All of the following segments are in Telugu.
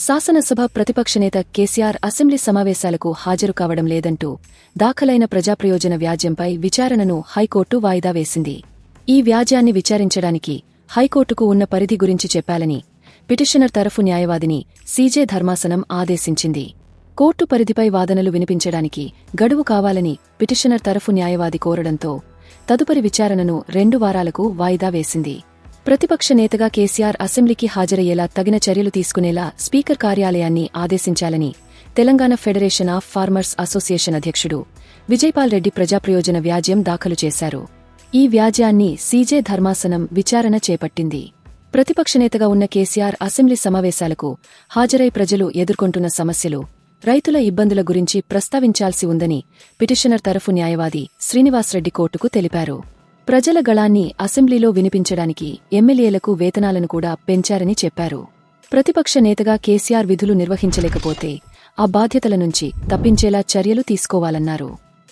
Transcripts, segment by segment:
శాసనసభ ప్రతిపక్షనేత కేసీఆర్ అసెంబ్లీ సమావేశాలకు హాజరు కావడం లేదంటూ దాఖలైన ప్రజాప్రయోజన వ్యాజ్యంపై విచారణను హైకోర్టు వాయిదా వేసింది. ఈ వ్యాజ్యాన్ని విచారించడానికి హైకోర్టుకు ఉన్న పరిధి గురించి చెప్పాలని పిటిషనర్ తరఫు న్యాయవాదిని సీజే ధర్మాసనం ఆదేశించింది. కోర్టు పరిధిపై వాదనలు వినిపించడానికి గడువు కావాలని పిటిషనర్ తరఫు న్యాయవాది కోరడంతో తదుపరి విచారణను 2 వారాలకు వాయిదా వేసింది. ప్రతిపక్ష నేతగా కేసీఆర్ అసెంబ్లీకి హాజరయ్యేలా తగిన చర్యలు తీసుకునేలా స్పీకర్ కార్యాలయాన్ని ఆదేశించాలని Telangana federation of farmers association అధ్యక్షుడు విజయపాల్ రెడ్డి ప్రజాప్రయోజన వ్యాజ్యం దాఖలు చేశారు. ఈ వ్యాజ్యాన్ని సీజే ధర్మాసనం విచారణ చేపట్టింది. ప్రతిపక్షనేతగా ఉన్న కేసీఆర్ అసెంబ్లీ సమావేశాలకు హాజరై ప్రజలు ఎదుర్కొంటున్న సమస్యలు, రైతుల ఇబ్బందుల గురించి ప్రస్తావించాల్సి ఉందని పిటిషనర్ తరఫు న్యాయవాది శ్రీనివాసరెడ్డి కోర్టుకు తెలిపారు. ప్రజల గళాన్ని అసెంబ్లీలో వినిపించడానికి ఎమ్మెల్యేలకు వేతనాలను కూడా పెంచారని చెప్పారు. ప్రతిపక్ష నేతగా కేసీఆర్ విధులు నిర్వహించలేకపోతే ఆ బాధ్యతల నుంచి తప్పించేలా చర్యలు తీసుకోవాలన్నారు.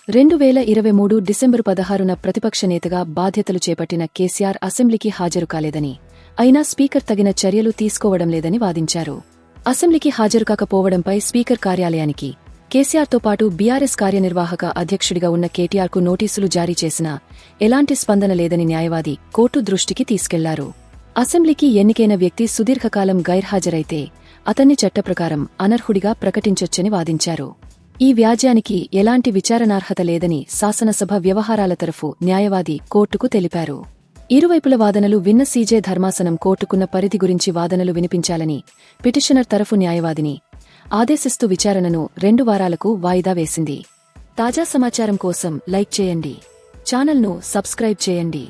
2023 డిసెంబరు 16న ప్రతిపక్ష నేతగా బాధ్యతలు చేపట్టిన కేసీఆర్ అసెంబ్లీకి హాజరు కాలేదని, అయినా స్పీకర్ తగిన చర్యలు తీసుకోవడం లేదని వాదించారు. అసెంబ్లీకి హాజరుకాకపోవడంపై స్పీకర్ కార్యాలయానికి కేసీఆర్తో పాటు బీఆర్ఎస్ కార్యనిర్వాహక అధ్యక్షుడిగా ఉన్న కేటీఆర్కు నోటీసులు జారీ చేసినా ఎలాంటి స్పందన లేదని న్యాయవాది కోర్టు దృష్టికి తీసుకెళ్లారు. అసెంబ్లీకి ఎన్నికైన వ్యక్తి సుదీర్ఘకాలం గైర్హాజరైతే అతన్ని చట్టప్రకారం అనర్హుడిగా ప్రకటించొచ్చని వాదించారు. ఈ వ్యాజ్యానికి ఎలాంటి విచారణార్హత లేదని శాసనసభ వ్యవహారాల తరఫు న్యాయవాది కోర్టుకు తెలిపారు. ఇరువైపుల వాదనలు విన్న సీజే ధర్మాసనం కోర్టుకున్న పరిధి గురించి వాదనలు వినిపించాలని పిటిషనర్ తరఫు న్యాయవాదిని ఆదేశిస్తూ విచారణను 2 వారాలకు వాయిదా వేసింది. తాజా సమాచారం కోసం లైక్ చేయండి, ఛానల్ను సబ్స్క్రైబ్ చేయండి.